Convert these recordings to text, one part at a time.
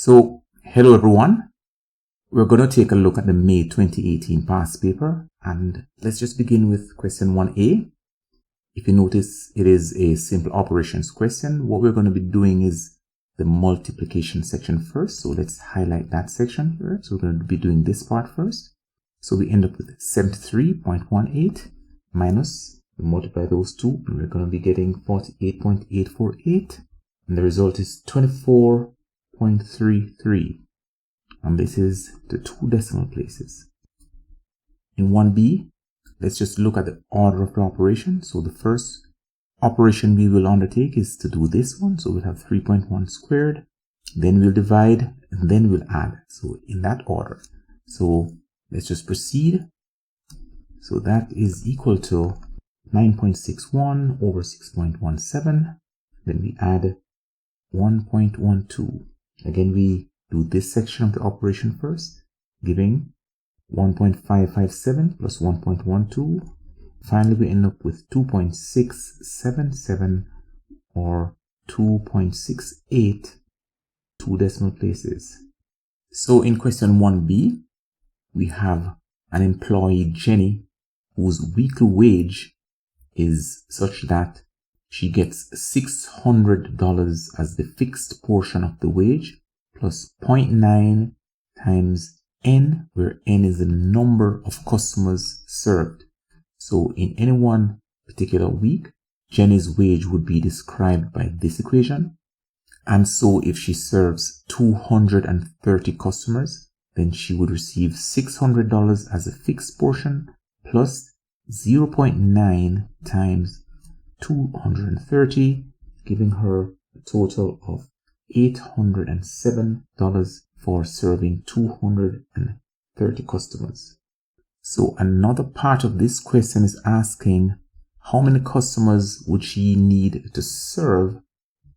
So, hello everyone. We're going to take a look at the May 2018 past paper, and let's just begin with question 1A. If you notice, it is a simple operations question. What we're going to be doing is the multiplication section first. So let's highlight that section here. So we're going to be doing this part first. So we end up with 73.18 minus, we multiply those two, and we're going to be getting 48.848, and the result is 24.33. And this is the two decimal places. In 1B, let's just look at the order of the operation. So the first operation we will undertake is to do this one. So we'll have 3.1 squared, then we'll divide, and then we'll add. So in that order. So let's just proceed. So that is equal to 9.61 over 6.17. Then we add 1.12. Again, we do this section of the operation first, giving 1.557 plus 1.12. Finally, we end up with 2.677 or 2.68, two decimal places. So in question 1B, we have an employee, Jenny, whose weekly wage is such that she gets $600 as the fixed portion of the wage, plus 0.9 times n, where n is the number of customers served. So in any one particular week, Jenny's wage would be described by this equation. And so if she serves 230 customers, then she would receive $600 as a fixed portion, plus 0.9 times 230, giving her a total of $807 for serving 230 customers. So another part of this question is asking how many customers would she need to serve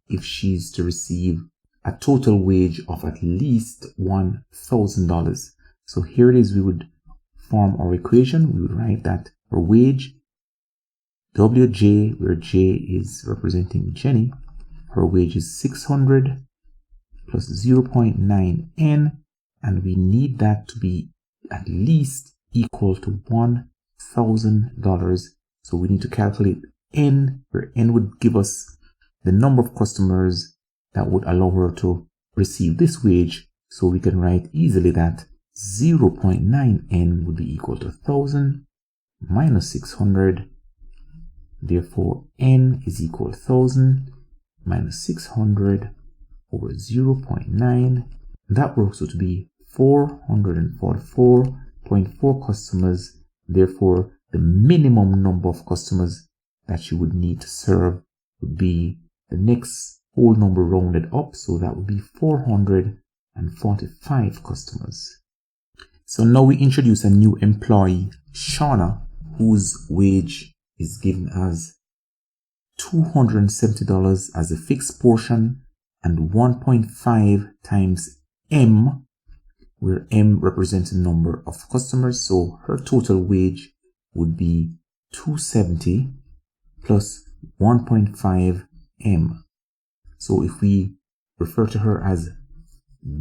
if she's to receive a total wage of at least $1,000. So here it is, we would form our equation. We would write that her wage, Wj, where J is representing Jenny, her wage is 600 plus 0.9n, and we need that to be at least equal to $1,000. So we need to calculate n, where n would give us the number of customers that would allow her to receive this wage. So we can write easily that 0.9n would be equal to 1,000 minus 600. Therefore, n is equal to 1,000 minus 600 over 0.9. That works out to be 444.4 customers. Therefore, the minimum number of customers that you would need to serve would be the next whole number rounded up. So that would be 445 customers. So now we introduce a new employee, Shauna, whose wage is given as $270 as a fixed portion and 1.5 times m, where m represents the number of customers. So her total wage would be 270 plus 1.5 m. So if we refer to her as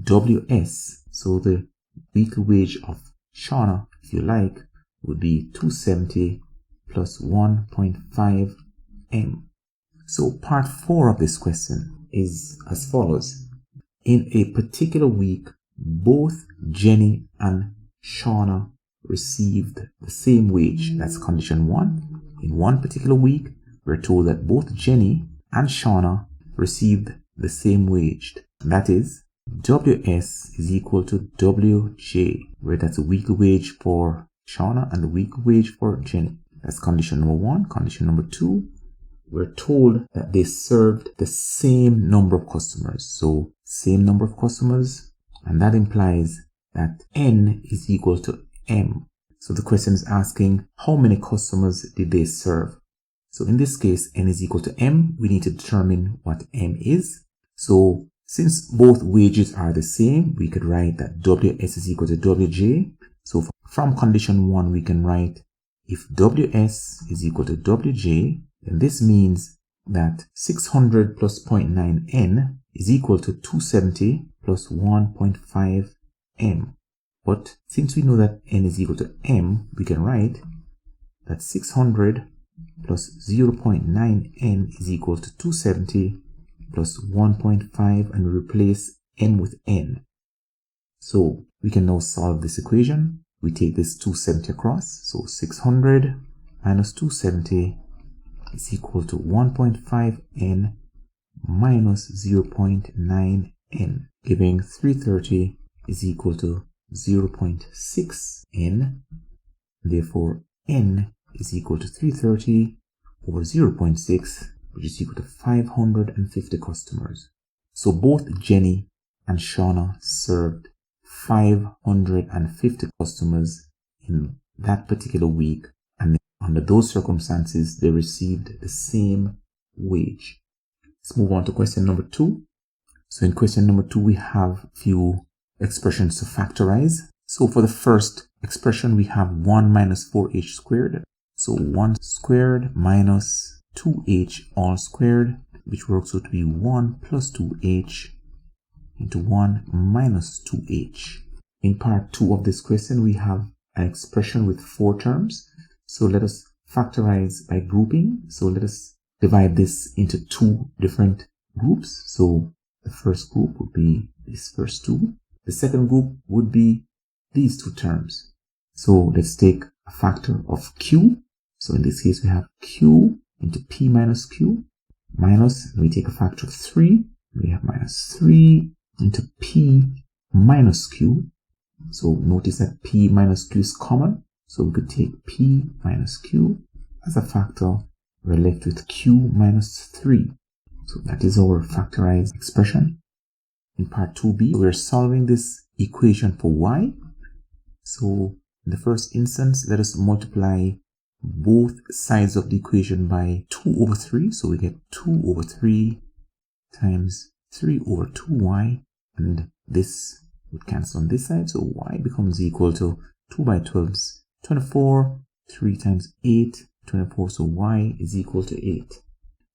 WS, so the weekly wage of Shauna, if you like, would be 270 plus 1.5 m. So part 4 of this question is as follows. In a particular week, both Jenny and Shauna received the same wage. That's condition 1. In one particular week, we're told that both Jenny and Shauna received the same wage. That is, WS is equal to WJ, where that's a weekly wage for Shauna and the weekly wage for Jenny. That's condition number 1. Condition number 2, we're told that they served the same number of customers. So same number of customers, and that implies that n is equal to m. So the question is asking how many customers did they serve. So in this case, n is equal to m. We need to determine what m is. So since both wages are the same, we could write that WS is equal to WJ. So from condition 1, we can write if WS is equal to WJ, then this means that 600 plus 0.9n is equal to 270 plus 1.5m. But since we know that n is equal to m, we can write that 600 plus 0.9n is equal to 270 plus 1.5, and replace m with n. So we can now solve this equation. We take this 270 across, so 600 minus 270 is equal to 1.5n minus 0.9n, giving 330 is equal to 0.6n. Therefore, n is equal to 330 over 0.6, which is equal to 550 customers. So both Jenny and Shauna served 550 customers in that particular week, and under those circumstances, they received the same wage. Let's move on to question number 2. So in question number 2, we have a few expressions to factorize. So for the first expression, we have 1 minus 4h squared. So 1 squared minus 2h all squared, which works out to be 1 plus 2h into 1 minus 2h. In part 2 of this question, we have an expression with 4 terms. So let us factorize by grouping. So let us divide this into 2 different groups. So the first group would be this first 2. The second group would be these 2 terms. So let's take a factor of q. So in this case, we have q into p minus q, minus, we take a factor of 3. We have minus 3 into p minus q. So notice that p minus q is common. So we could take p minus q as a factor. We're left with q minus 3. So that is our factorized expression. In part 2b, we're solving this equation for y. So in the first instance, let us multiply both sides of the equation by 2 over 3. So we get 2 over 3 times 3 over 2y. And this would cancel on this side. So y becomes equal to 2 by 12 is 24. 3 times 8, 24. So y is equal to 8.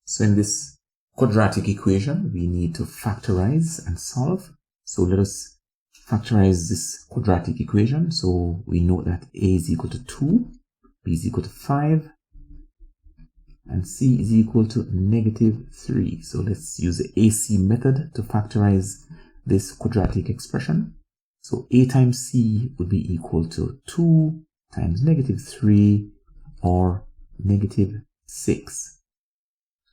So in this quadratic equation, we need to factorize and solve. So let us factorize this quadratic equation. So we know that a is equal to 2, b is equal to 5, and c is equal to negative 3. So let's use the AC method to factorize this quadratic expression. So a times c would be equal to 2 times negative 3, or negative 6.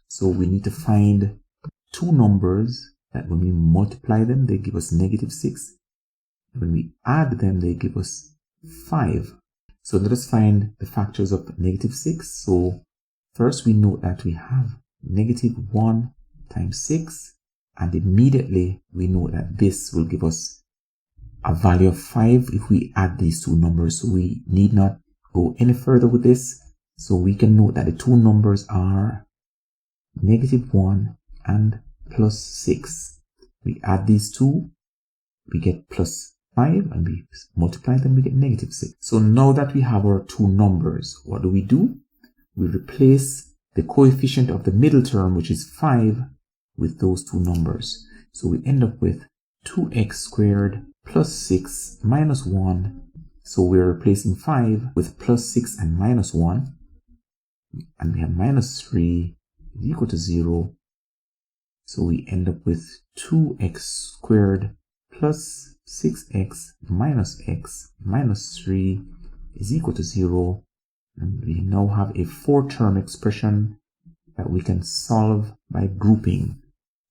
So we need to find 2 numbers that when we multiply them, they give us negative 6. When we add them, they give us 5. So let us find the factors of negative 6. So first we know that we have negative 1 times 6. And immediately we know that this will give us a value of 5 if we add these 2 numbers. So we need not go any further with this. So we can note that the 2 numbers are negative 1 and plus 6. We add these 2, we get plus 5, and we multiply them, we get negative 6. So now that we have our 2 numbers, what do? We replace the coefficient of the middle term, which is 5, with those 2 numbers. So we end up with 2x squared plus 6 minus 1. So we're replacing 5 with plus 6 and minus 1. And we have minus 3 is equal to 0. So we end up with 2x squared plus 6x minus x minus 3 is equal to 0. And we now have a 4-term expression that we can solve by grouping.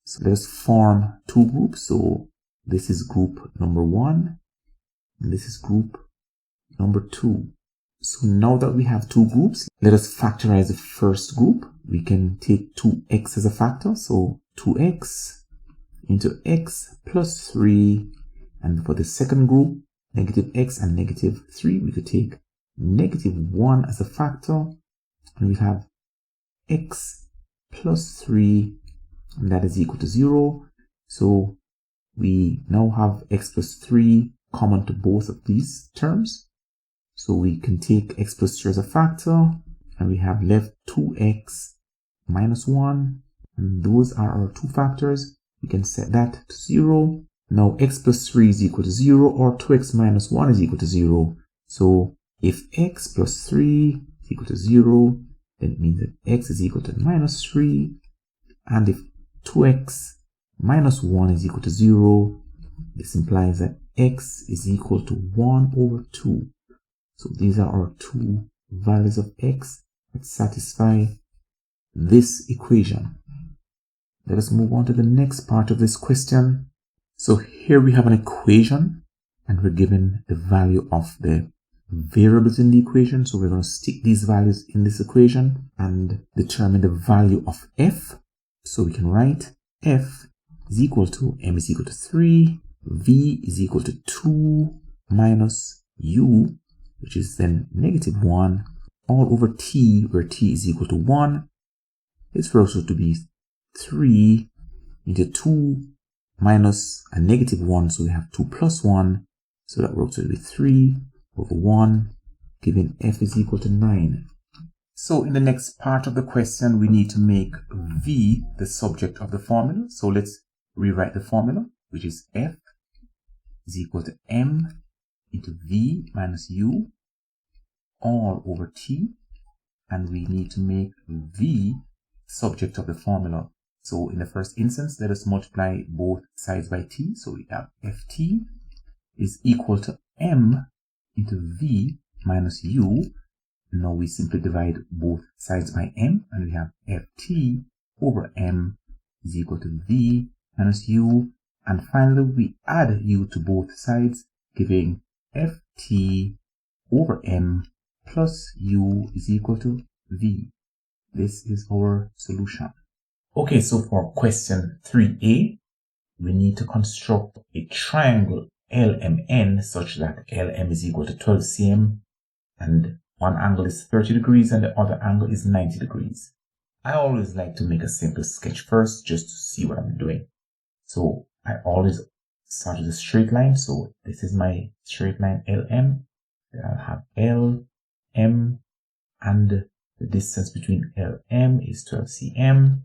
So let's form 2 groups. So this is group number 1, and this is group number 2. So now that we have 2 groups, let us factorize the first group. We can take 2x as a factor. So 2x into x plus 3. And for the second group, negative x and negative 3, we could take negative 1 as a factor. And we have x plus 3, and that is equal to 0. So we now have x plus 3 common to both of these terms. So we can take x plus 3 as a factor, and we have left 2x minus 1. And those are our 2 factors. We can set that to 0. Now x plus 3 is equal to 0 or 2x minus 1 is equal to 0. So if x plus 3 is equal to 0, then it means that x is equal to minus 3. And if 2x minus 1 is equal to 0, this implies that x is equal to 1 over 2. So these are our two values of x that satisfy this equation. Let us move on to the next part of this question. So here we have an equation and we're given the value of the variables in the equation. So we're going to stick these values in this equation and determine the value of f. So we can write f is equal to m is equal to 3, v is equal to 2 minus u, which is then negative 1, all over t, where t is equal to 1. This will also to be 3 into 2 minus a negative 1, so we have 2 plus 1, so that works out to be 3 over 1, giving f is equal to 9. So in the next part of the question, we need to make v the subject of the formula. So let's rewrite the formula, which is f is equal to m into v minus u all over t, and we need to make v subject of the formula. So in the first instance, let us multiply both sides by t. So we have ft is equal to m into v minus u. Now we simply divide both sides by m, and we have ft over m is equal to v minus u. And finally, we add u to both sides, giving ft over m plus u is equal to v. This is our solution. Okay, so for question 3a, we need to construct a triangle LMN such that LM is equal to 12 cm and one angle is 30 degrees and the other angle is 90 degrees. I always like to make a simple sketch first just to see what I'm doing. So I always start with a straight line. So this is my straight line LM. Then I'll have L, M, and the distance between LM is 12 cm.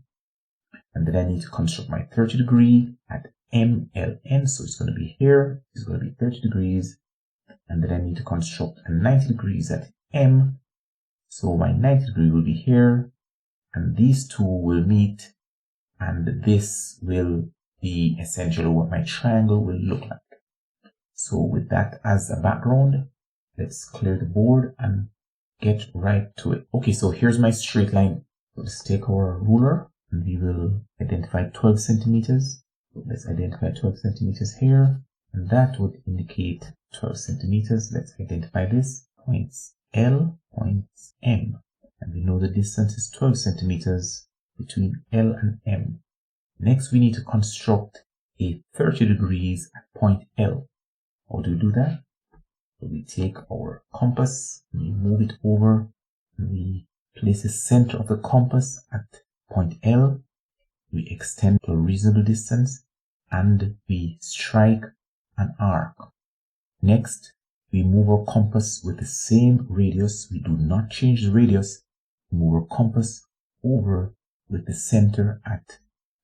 And then I need to construct my 30 degree at MLN. So it's going to be here. It's going to be 30 degrees. And then I need to construct a 90 degrees at M. So my 90 degree will be here. And these two will meet. And this will be essentially what my triangle will look like. So with that as a background, let's clear the board and get right to it. Okay, so here's my straight line. So let's take our ruler. And we will identify 12 centimeters. So let's identify 12 centimeters here. And that would indicate 12 centimeters. Let's identify this. Points L, points M. And we know the distance is 12 centimeters between L and M. Next, we need to construct a 30 degrees at point L. How do we do that? So we take our compass, we move it over, and we place the center of the compass at point L, we extend to a reasonable distance, and we strike an arc. Next, we move our compass with the same radius. We do not change the radius. We move our compass over with the center at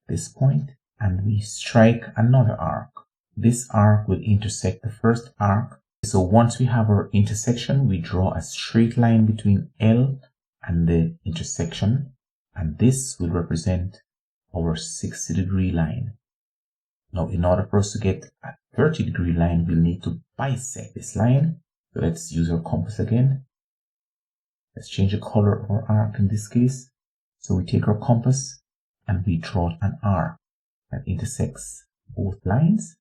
this point, and we strike another arc. This arc will intersect the first arc. So once we have our intersection, we draw a straight line between L and the intersection. And this will represent our 60 degree line. Now, in order for us to get a 30 degree line, we'll need to bisect this line. So let's use our compass again. Let's change the color of our arc in this case. So we take our compass and we draw an arc that intersects both lines.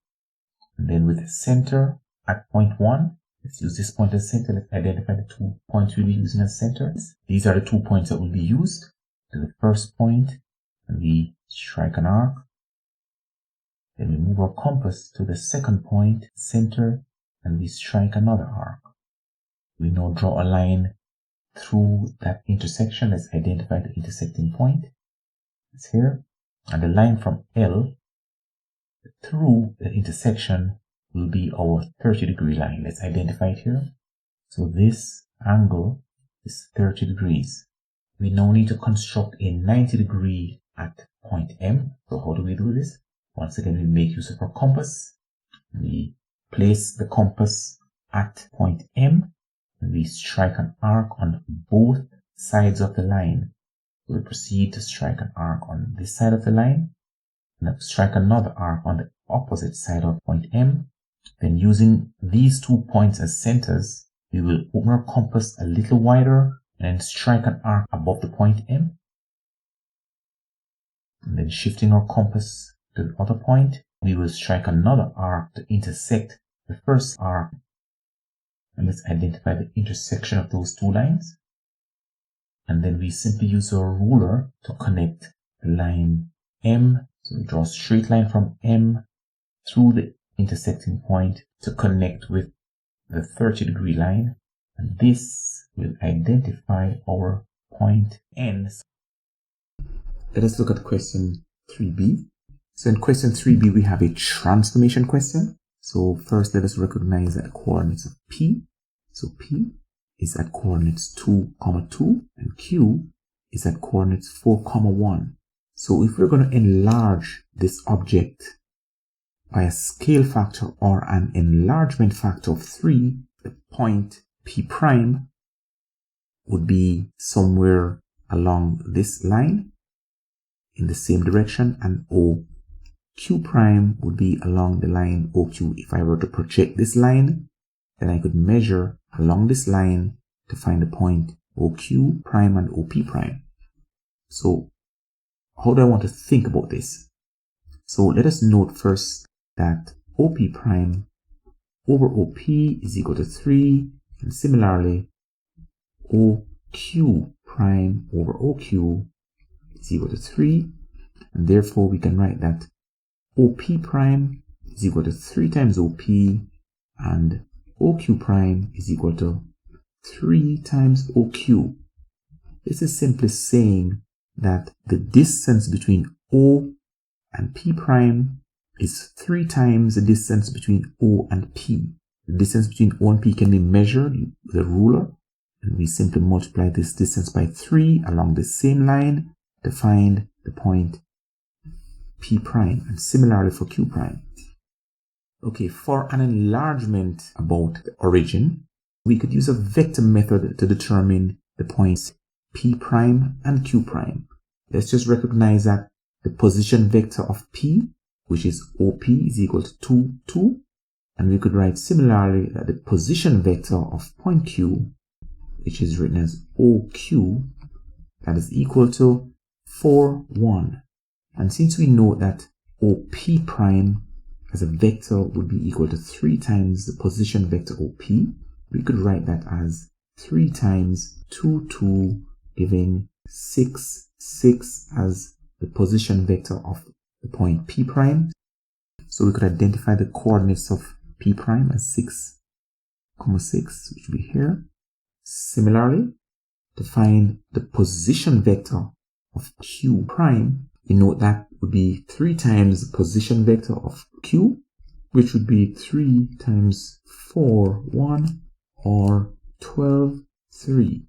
And then with the center at point 1, let's use this point as center. Let's identify the 2 points we'll be using as centers. These are the 2 points that will be used. To the first point, and we strike an arc. Then we move our compass to the second point, center, and we strike another arc. We now draw a line through that intersection. Let's identify the intersecting point. It's here. And the line from L through the intersection will be our 30 degree line. Let's identify it here. So this angle is 30 degrees. We now need to construct a 90 degree at point M. So how do we do this? Once again, we make use of our compass. We place the compass at point M, and we strike an arc on both sides of the line. We'll proceed to strike an arc on this side of the line, and strike another arc on the opposite side of point M. Then using these 2 points as centers, we will open our compass a little wider and then strike an arc above the point M. And then shifting our compass to the other point, we will strike another arc to intersect the first arc. And let's identify the intersection of those 2 lines. And then we simply use our ruler to connect the line M. So we draw a straight line from M through the intersecting point to connect with the 30-degree line. And this will identify our point N. Let us look at question 3b. So in question 3b, we have a transformation question. So first, let us recognize that the coordinates of P. So P is at coordinates 2, 2, and Q is at coordinates 4, 1. So if we're going to enlarge this object by a scale factor or an enlargement factor of 3, the point P prime would be somewhere along this line in the same direction, and OQ prime would be along the line OQ. If I were to project this line, then I could measure along this line to find the point OQ prime and OP prime. So how do I want to think about this? So let us note first that OP prime over OP is equal to 3, and similarly OQ prime over OQ is equal to 3, and therefore we can write that OP prime is equal to 3 times OP, and OQ prime is equal to 3 times OQ. This is simply saying that the distance between O and P prime is 3 times the distance between O and P. The distance between O and P can be measured with a ruler, and we simply multiply this distance by 3 along the same line to find the point P prime, and similarly for Q prime. Okay, for an enlargement about the origin, we could use a vector method to determine the points P prime and Q prime. Let's just recognize that the position vector of P, which is OP, is equal to 2, 2. And we could write similarly that the position vector of point Q, which is written as OQ, that is equal to 4, 1. And since we know that OP prime as a vector would be equal to 3 times the position vector OP, we could write that as 3 times 2, 2, giving 6, 6 as the position vector of the point P prime. So we could identify the coordinates of P prime as 6, 6, which would be here. Similarly, to find the position vector of Q prime, we note that would be 3 times the position vector of Q, which would be 3 times 4, 1, or 12, 3.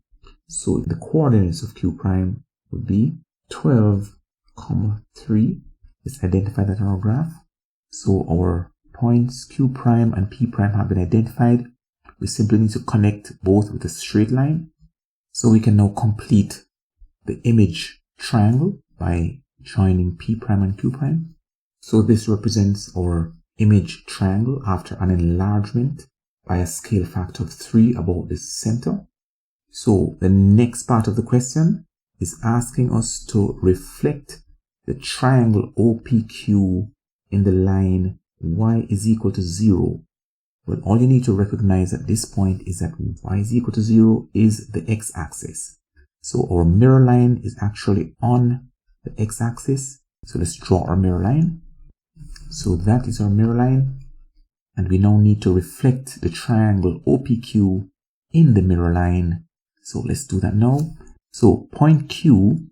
So the coordinates of Q prime would be 12, 3. Let's identify that on our graph. So our points Q prime and P prime have been identified. We simply need to connect both with a straight line. So we can now complete the image triangle by joining P prime and Q prime. So this represents our image triangle after an enlargement by a scale factor of 3 about the center. So the next part of the question is asking us to reflect the triangle OPQ in the line y is equal to 0. Well, all you need to recognize at this point is that y is equal to 0 is the x-axis. So our mirror line is actually on the x-axis. So let's draw our mirror line. So that is our mirror line. And we now need to reflect the triangle OPQ in the mirror line. So let's do that now. So point Q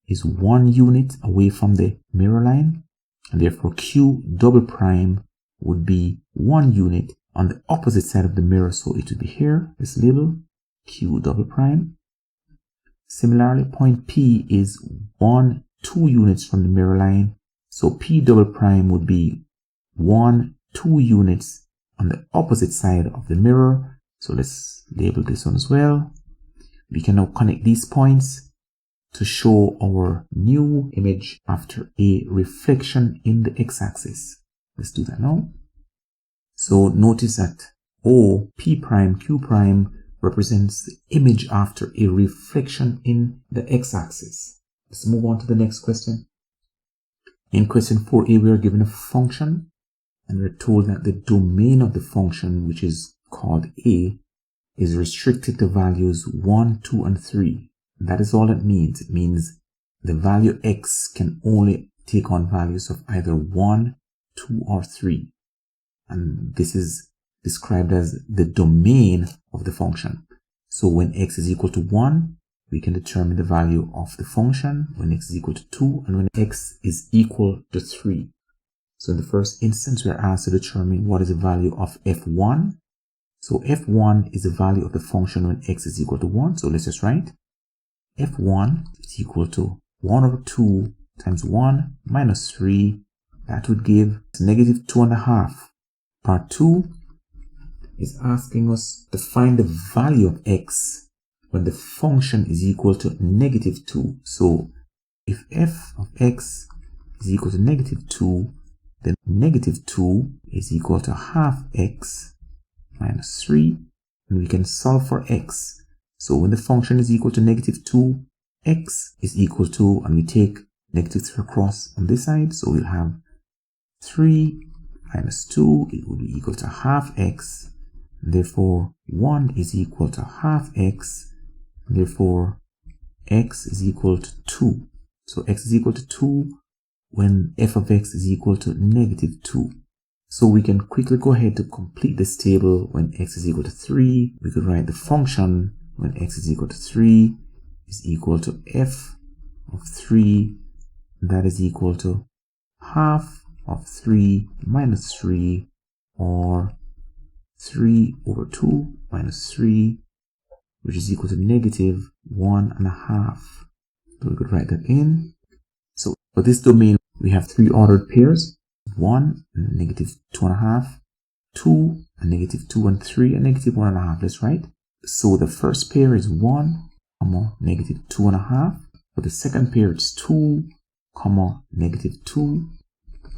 is 1 unit away from the mirror line, and therefore Q double prime would be 1 unit on the opposite side of the mirror. So it would be here, this label, Q double prime. Similarly, point P is 2 units from the mirror line. So P double prime would be 1, 2 units on the opposite side of the mirror. So let's label this one as well. We can now connect these points to show our new image after a reflection in the x-axis. Let's do that now. So notice that O, P prime, Q prime represents the image after a reflection in the x-axis. Let's move on to the next question. In question 4a, we are given a function and we're told that the domain of the function, which is called a, is restricted to values 1, 2, and 3. That is all it means. It means the value x can only take on values of either 1, 2, or 3. And this is described as the domain of the function. So when x is equal to 1, we can determine the value of the function when x is equal to 2 and when x is equal to 3. So in the first instance, we are asked to determine what is the value of f1. So f1 is the value of the function when x is equal to 1. So let's just write f1 is equal to 1 over 2 times 1 minus 3. That would give negative 2.5. Part 2 is asking us to find the value of x when the function is equal to negative 2. So if f of x is equal to negative 2, then negative 2 is equal to half x minus 3, and we can solve for x. So when the function is equal to negative 2, x is equal to, and we take negative 3 across on this side, so we'll have 3 minus 2, it will be equal to half x. Therefore, 1 is equal to half x. Therefore, x is equal to 2. So x is equal to 2 when f of x is equal to negative 2. So we can quickly go ahead to complete this table. When x is equal to 3, we could write the function when x is equal to 3 is equal to f of 3. That is equal to half of 3 minus 3, or 3 over 2 minus 3, which is equal to negative 1.5. So we could write that in. So for this domain, we have 3 ordered pairs: 1 and negative 2.5, 2 and negative 2, and 3 and negative 1.5. Let's write. So the first pair is 1, negative 2.5. For the second pair, it's 2, negative 2.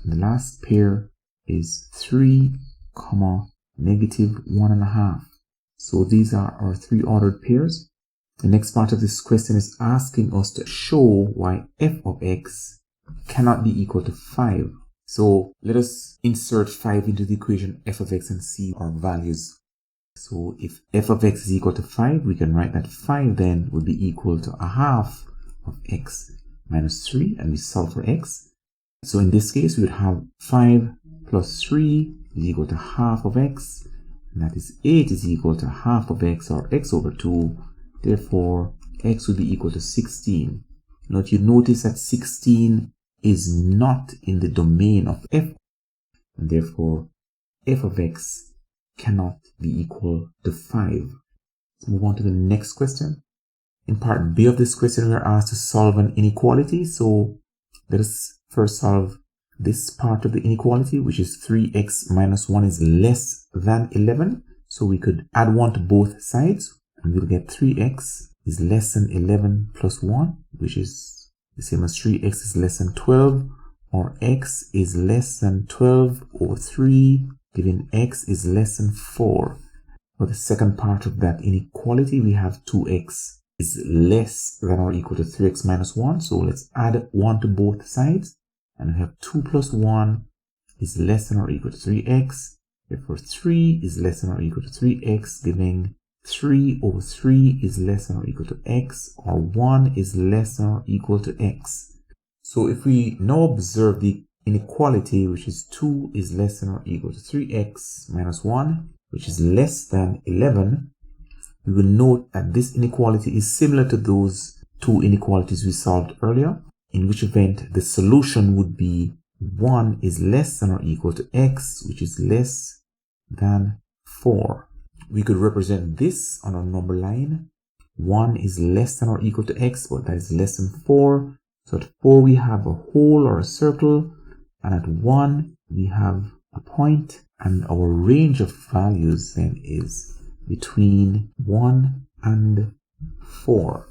And the last pair is 3, negative 1.5. So these are our 3 ordered pairs. The next part of this question is asking us to show why f of x cannot be equal to 5. So let us insert 5 into the equation f of x and see our values. So if f of x is equal to 5, we can write that 5 then would be equal to a half of x minus 3, and we solve for x. So in this case, we would have 5 plus 3 is equal to half of x, and that is 8 is equal to half of x, or x over 2. Therefore, x would be equal to 16. Now, you notice that 16 is not in the domain of f, and therefore f of x cannot be equal to 5. Let's move on to the next question. In part B of this question, we are asked to solve an inequality. So let us first solve this part of the inequality, which is 3x minus 1 is less than 11. So we could add 1 to both sides, and we'll get 3x is less than 11 plus 1, which is the same as 3x is less than 12, or x is less than 12 over 3, giving x is less than 4. For the second part of that inequality, we have 2x is less than or equal to 3x minus 1. So let's add 1 to both sides, and we have 2 plus 1 is less than or equal to 3x. Therefore, 3 is less than or equal to 3x, giving 3 over 3 is less than or equal to x, or 1 is less than or equal to x. So if we now observe the inequality, which is 2 is less than or equal to 3x minus 1, which is less than 11, we will note that this inequality is similar to those 2 inequalities we solved earlier, in which event the solution would be 1 is less than or equal to x, which is less than 4. We could represent this on our number line. 1 is less than or equal to x, but that is less than 4. So at 4 we have a hole or a circle, and at 1 we have a point, And our range of values then is between 1 and 4.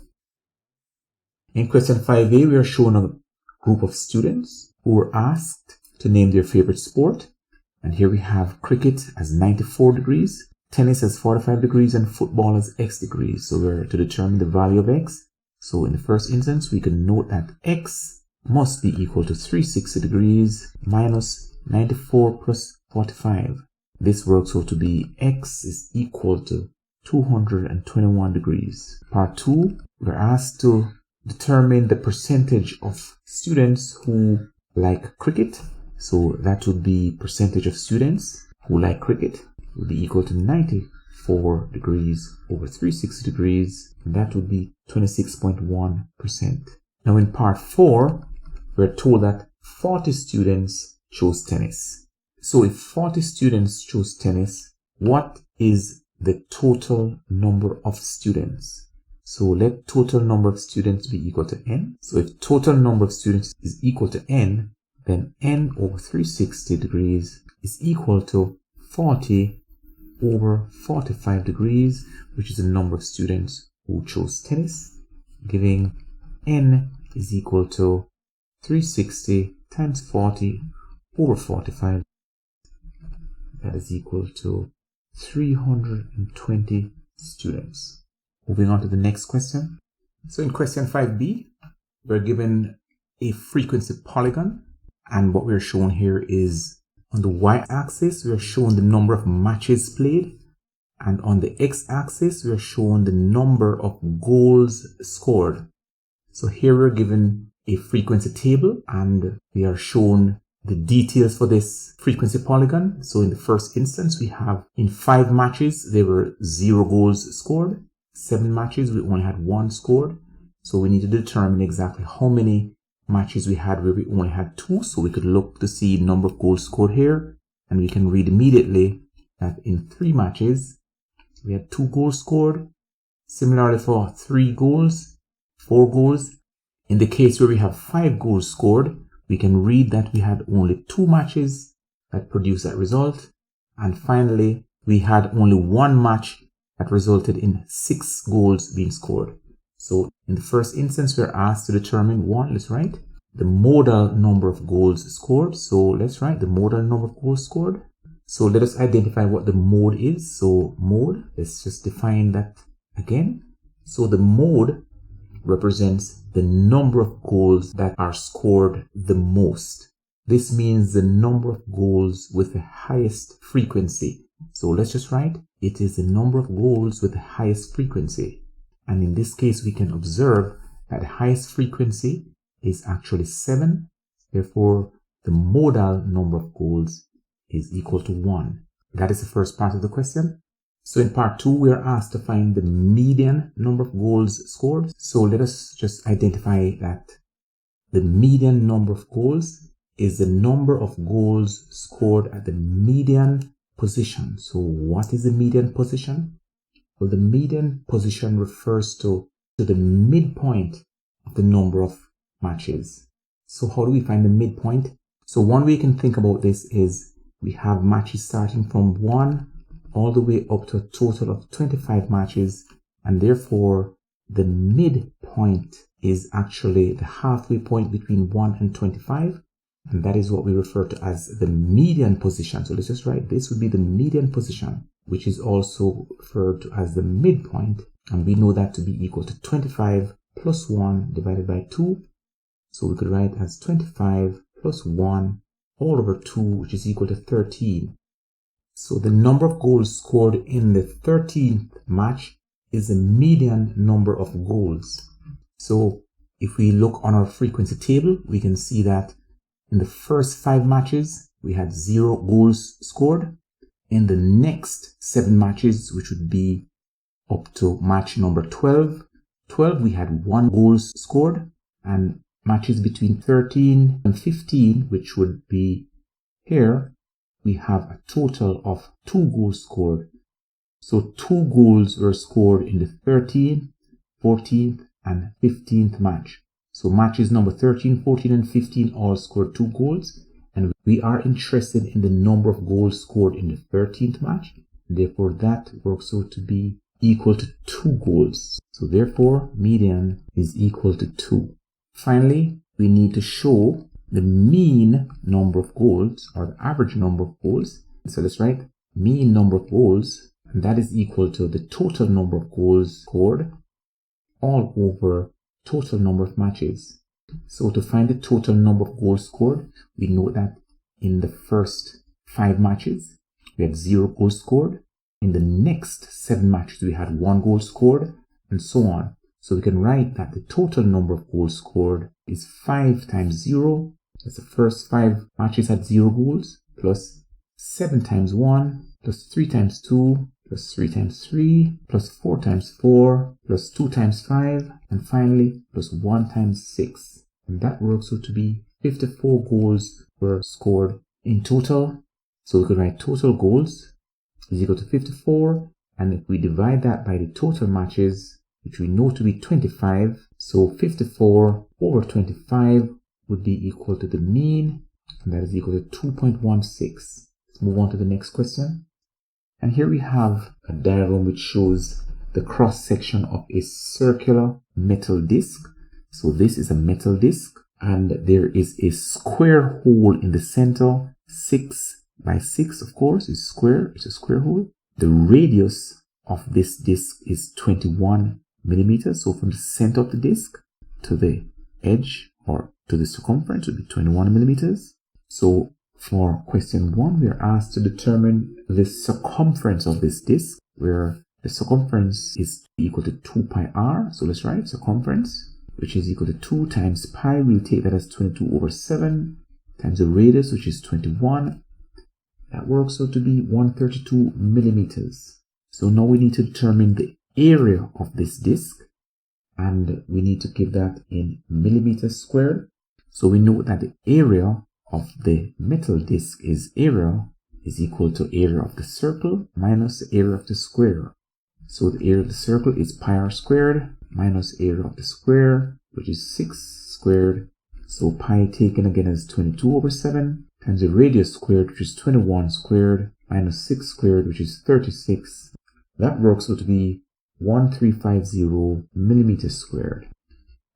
In question 5a, we are shown a group of students who were asked to name their favorite sport. And here we have cricket as 94 degrees, tennis as 45 degrees, and football as x degrees. So we're to determine the value of x. So in the first instance, we can note that x must be equal to 360 degrees minus 94 plus 45. This works out to be x is equal to 221 degrees. Part 2, we're asked to determine the percentage of students who like cricket. So that would be percentage of students who like cricket would be equal to 94 degrees over 360 degrees. And that would be 26.1%. Now in part 4, we're told that 40 students chose tennis. So if 40 students chose tennis, what is the total number of students? So let total number of students be equal to n. So if total number of students is equal to n, then n over 360 degrees is equal to 40 over 45 degrees, which is the number of students who chose tennis, giving n is equal to 360 times 40 over 45. That is equal to 320 students. Moving on to the next question. So in question 5b, we're given a frequency polygon, and what we're shown here is on the y-axis, we're shown the number of matches played, and on the x-axis, we're shown the number of goals scored. So here we're given a frequency table, and we are shown the details for this frequency polygon. So in the first instance, we have in 5 matches, there were 0 goals scored. 7 matches, we only had 1 scored. So we need to determine exactly how many matches we had where we only had 2. So we could look to see the number of goals scored here. And we can read immediately that in 3 matches, we had 2 goals scored. Similarly for 3 goals, 4 goals. In the case where we have 5 goals scored, we can read that we had only 2 matches that produced that result. And finally, we had only 1 match that resulted in 6 goals being scored. So in the first instance, we're asked to determine let's write the modal number of goals scored. So let's write the modal number of goals scored. So let us identify what the mode is. So mode, let's just define that again. So the mode represents the number of goals that are scored the most. This means the number of goals with the highest frequency. So let's just write, it is the number of goals with the highest frequency. And in this case, we can observe that the highest frequency is actually 7. Therefore, the modal number of goals is equal to 1. That is the first part of the question. So in part 2, we are asked to find the median number of goals scored. So let us just identify that the median number of goals is the number of goals scored at the median position. So what is the median position? Well, the median position refers to the midpoint of the number of matches. So how do we find the midpoint? So one way you can think about this is we have matches starting from 1 all the way up to a total of 25 matches, and therefore the midpoint is actually the halfway point between 1 and 25, and that is what we refer to as the median position. So let's just write this would be the median position, which is also referred to as the midpoint, and we know that to be equal to 25 plus 1 divided by 2. So we could write as 25 plus 1 all over 2, which is equal to 13. So the number of goals scored in the 13th match is the median number of goals. So if we look on our frequency table, we can see that in the first 5 matches, we had 0 goals scored. In the next 7 matches, which would be up to match number 12, we had 1 goal scored, and matches between 13 and 15, which would be here, we have a total of 2 goals scored. So 2 goals were scored in the 13th, 14th, and 15th match. So matches number 13, 14, and 15 all scored 2 goals. And we are interested in the number of goals scored in the 13th match. Therefore, that works out to be equal to 2 goals. So therefore, median is equal to 2. Finally, we need to show the mean number of goals or the average number of goals. So let's write mean number of goals, and that is equal to the total number of goals scored all over total number of matches. So to find the total number of goals scored, we know that in the first 5 matches, we had 0 goals scored. In the next 7 matches, we had 1 goal scored, and so on. So we can write that the total number of goals scored is 5 times 0. That's the first 5 matches had 0 goals, plus 7 times 1, plus 3 times 2, plus 3 times 3, plus 4 times 4, plus 2 times 5, and finally, plus 1 times 6. And that works out to be 54 goals were scored in total. So we could write total goals is equal to 54. And if we divide that by the total matches, which we know to be 25, so 54 over 25 would be equal to the mean, and that is equal to 2.16. Let's move on to the next question. And here we have a diagram which shows the cross section of a circular metal disc. So this is a metal disc, and there is a square hole in the center. 6 by 6, of course, is square. It's a square hole. The radius of this disc is 21 millimeters. So from the center of the disc to the edge or to the circumference would be 21 millimeters. So for question 1, we are asked to determine the circumference of this disc, where the circumference is equal to 2 pi r. So let's write circumference, which is equal to 2 times pi. We'll take that as 22 over 7 times the radius, which is 21. That works out to be 132 millimeters. So now we need to determine the area of this disc, and we need to give that in millimeters squared. So we know that the area of the metal disc is area is equal to area of the circle minus the area of the square. So the area of the circle is pi r squared minus area of the square, which is 6 squared. So pi taken again as 22 over 7 times the radius squared, which is 21 squared, minus 6 squared, which is 36. That works out to be 1350 millimeters squared.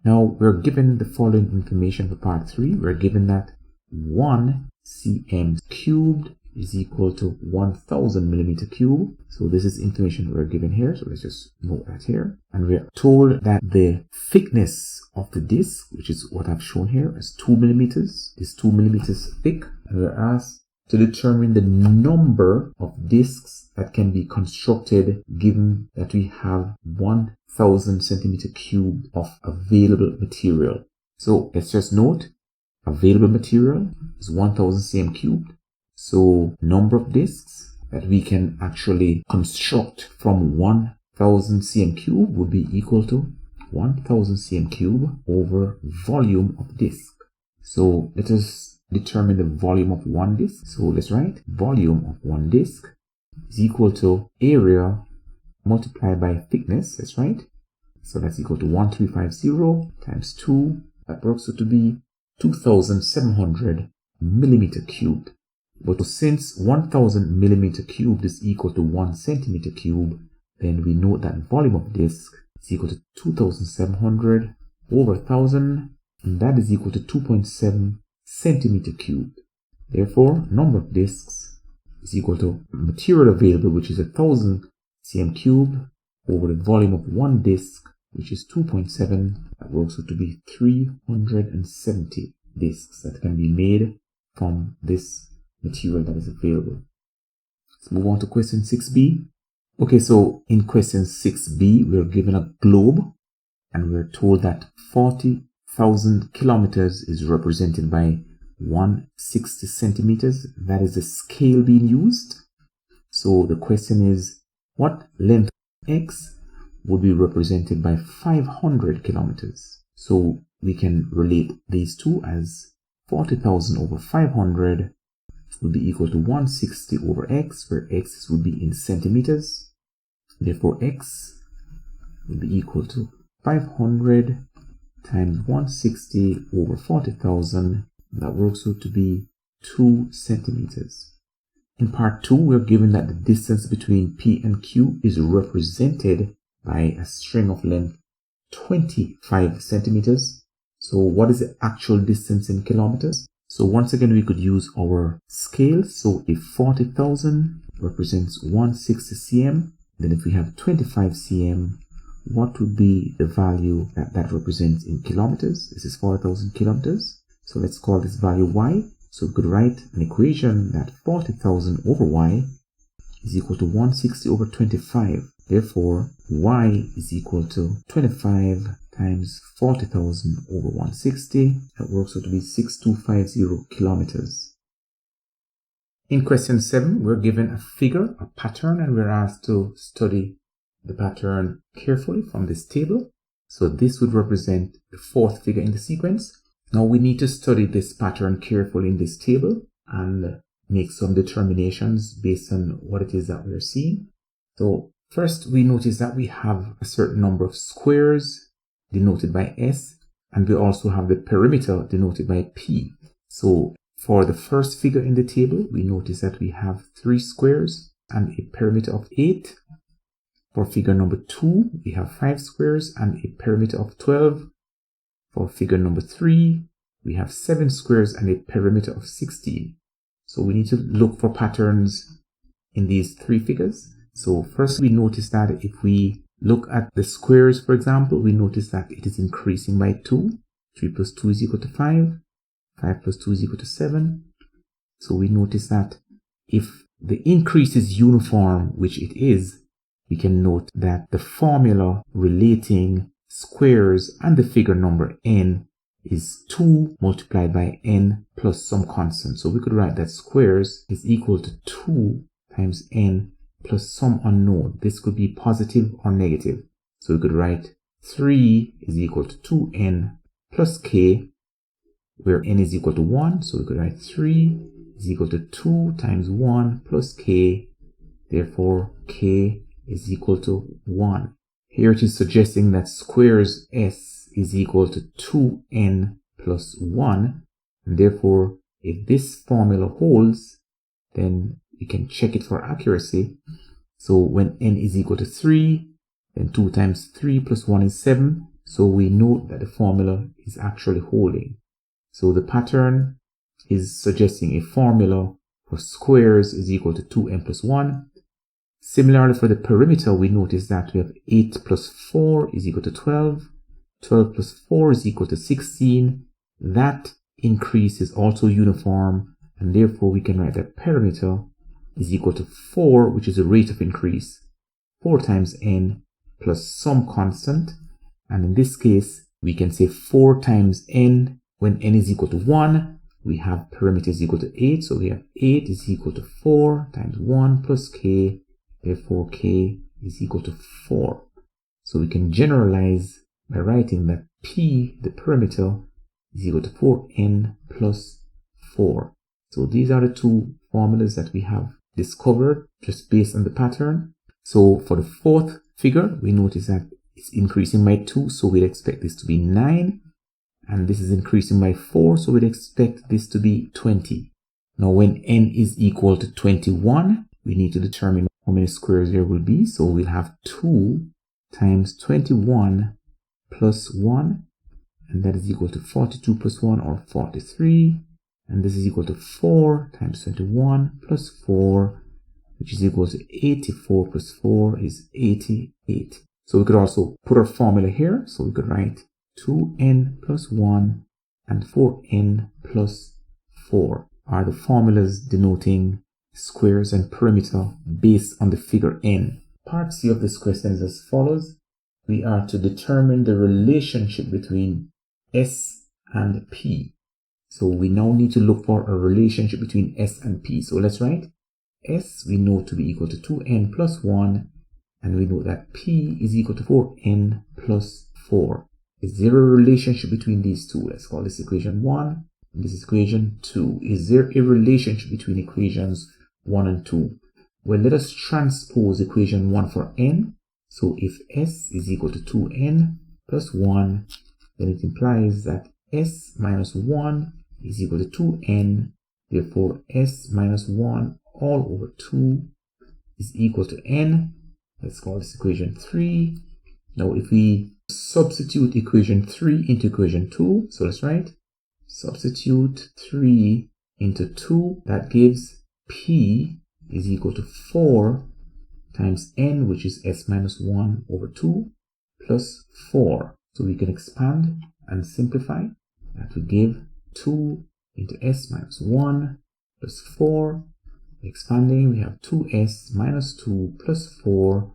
Now we're given the following information for part 3. We're given that 1 cm cubed is equal to 1000 millimeter cube. So this is information we're given here. So let's just note that here. And we're told that the thickness of the disc, which is what I've shown here, is 2 millimeters, is 2 millimeters thick. And we're asked to determine the number of discs that can be constructed given that we have 1000 centimeter cubed of available material. So let's just note, available material is 1000 cm cubed. So number of discs that we can actually construct from 1000 cm cube would be equal to 1000 cm cube over volume of disc. So let us determine the volume of one disc. So let's write volume of one disc is equal to area multiplied by thickness. That's right. So that's equal to 1350 times 2. That works out to be 2700 millimeter cubed. But since 1000 millimeter cubed is equal to 1 centimeter cube, then we know that volume of disc is equal to 2700 over 1000, and that is equal to 2.7 centimeter cubed. Therefore, number of discs is equal to material available, which is 1000 cm cubed, over the volume of one disc, which is 2.7. That works out to be 370 discs that can be made from this material that is available. Let's move on to question 6b. Okay, so in question 6b, we're given a globe and we're told that 40,000 kilometers is represented by 160 centimeters. That is the scale being used. So the question is, what length x would be represented by 500 kilometers? So we can relate these two as 40,000 over 500 would be equal to 160 over x, where x would be in centimeters. Therefore, x would be equal to 500 times 160 over 40,000. That works out to be 2 centimeters. In part 2, we're given that the distance between P and Q is represented by a string of length 25 centimeters. So what is the actual distance in kilometers? So once again, we could use our scale. So if 40,000 represents 160 cm, then if we have 25 cm, what would be the value that represents in kilometers? This is 4,000 kilometers. So let's call this value y. So we could write an equation that 40,000 over y is equal to 160 over 25. Therefore, y is equal to 25 times 40,000 over 160. That works out to be 6250 kilometers. In question 7, we're given a figure, a pattern, and we're asked to study the pattern carefully from this table. So this would represent the 4th figure in the sequence. Now we need to study this pattern carefully in this table and make some determinations based on what it is that we're seeing. So first we notice that we have a certain number of squares denoted by S, and we also have the perimeter denoted by P. So for the first figure in the table, we notice that we have 3 squares and a perimeter of 8. For figure number 2, we have 5 squares and a perimeter of 12. For figure number 3, we have 7 squares and a perimeter of 16. So we need to look for patterns in these 3 figures. So first we notice that if we look at the squares, for example, we notice that it is increasing by 2. 3 plus 2 is equal to 5. 5 plus 2 is equal to 7. So we notice that if the increase is uniform, which it is, we can note that the formula relating squares and the figure number n is 2 multiplied by n plus some constant. So we could write that squares is equal to 2 times n plus some unknown. This could be positive or negative. So we could write 3 is equal to 2n plus k, where n is equal to 1. So we could write 3 is equal to 2 times 1 plus k. Therefore, k is equal to 1. Here it is suggesting that squares S is equal to 2n plus 1. And therefore, if this formula holds, then we can check it for accuracy. So when n is equal to 3, then 2 times 3 plus 1 is 7. So we know that the formula is actually holding. So the pattern is suggesting a formula for squares is equal to 2n plus 1. Similarly, for the perimeter, we notice that we have 8 plus 4 is equal to 12. 12 plus 4 is equal to 16. That increase is also uniform, and therefore we can write that perimeter is equal to 4, which is the rate of increase. 4 times n plus some constant. And in this case, we can say 4 times n when n is equal to 1. We have perimeter is equal to 8. So we have 8 is equal to 4 times 1 plus k. Therefore, k is equal to 4. So we can generalize by writing that P, the perimeter, is equal to 4n plus 4. So these are the 2 formulas that we have discovered just based on the pattern. So for the 4th figure, we notice that it's increasing by 2. So we'd expect this to be 9. And this is increasing by 4. So we'd expect this to be 20. Now when n is equal to 21, we need to determine how many squares there will be. So we'll have 2 times 21 plus 1, and that is equal to 42 plus 1, or 43. And this is equal to 4 times 21 plus 4, which is equal to 84 plus 4 is 88. So we could also put our formula here. So we could write 2n plus 1 and 4n plus 4 are the formulas denoting squares and perimeter based on the figure n. Part C of this question is as follows. We are to determine the relationship between S and P. So we now need to look for a relationship between S and P. So let's write S we know to be equal to 2n plus 1, and we know that P is equal to 4n plus 4. Is there a relationship between these two? Let's call this equation 1 and this is equation 2. Is there a relationship between equations 1 and 2? Well, let us transpose equation 1 for n. So if S is equal to 2n plus 1, then it implies that S minus 1 is equal to 2n Therefore, s minus 1 all over 2 is equal to n. Let's call this equation 3. Now, if we substitute equation 3 into equation 2, so let's write substitute 3 into 2, that gives p is equal to 4 times n, which is s minus 1 over 2, plus 4. So we can expand and simplify. That will give 2 into s minus 1 plus 4. Expanding, we have 2s minus 2 plus 4,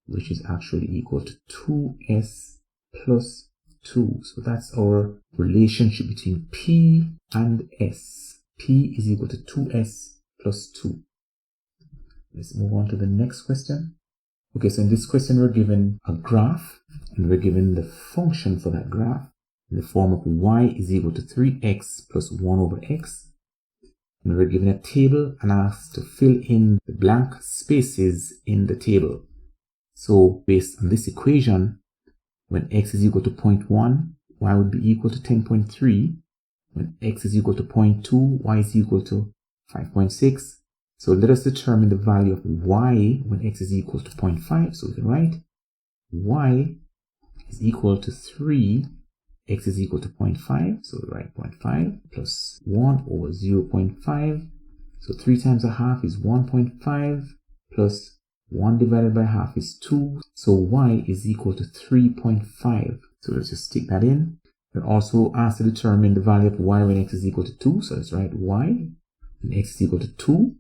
which is actually equal to 2s plus 2. So that's our relationship between p and s. P is equal to 2s plus 2. Let's move on to the next question. Okay, so in this question we're given a graph and we're given the function for that graph in the form of y is equal to 3x plus 1 over x. And we're given a table and asked to fill in the blank spaces in the table. So based on this equation, when x is equal to 0.1, y would be equal to 10.3. When x is equal to 0.2, y is equal to 5.6. So let us determine the value of y when x is equal to 0.5. So we can write y is equal to 3, x is equal to 0.5. So we write 0.5 plus 1 over 0.5. So 3 times a half is 1.5 plus 1 divided by half is 2. So y is equal to 3.5. So let's just stick that in. We're also asked to determine the value of y when x is equal to 2. So let's write y when x is equal to 2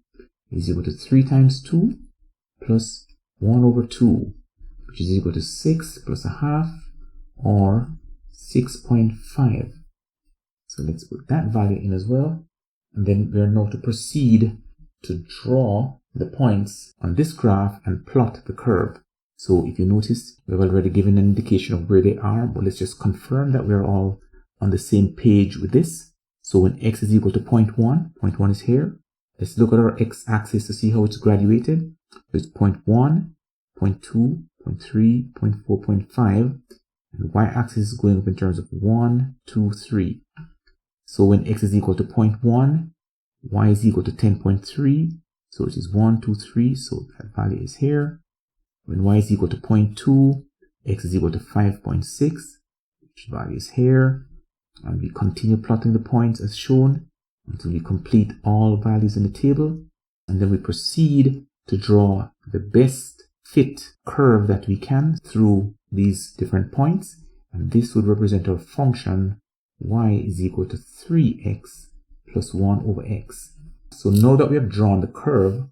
is equal to 3 times 2 plus 1 over 2, which is equal to 6 plus a half, or 6.5. So let's put that value in as well. And then we're now to proceed to draw the points on this graph and plot the curve. So if you notice, we've already given an indication of where they are, but let's just confirm that we're all on the same page with this. So when x is equal to 0.1, 0.1 is here. Let's look at our x-axis to see how it's graduated. So it's 0.1, 0.2, 0.3, 0.4, 0.5. And y-axis is going up in terms of 1, 2, 3. So when x is equal to 0.1, y is equal to 10.3. So it is 1, 2, 3. So that value is here. When y is equal to 0.2, x is equal to 5.6, which value is here. And we continue plotting the points as shown until we complete all values in the table. And then we proceed to draw the best fit curve that we can through these different points. And this would represent our function y is equal to 3x plus 1 over x. So now that we have drawn the curve,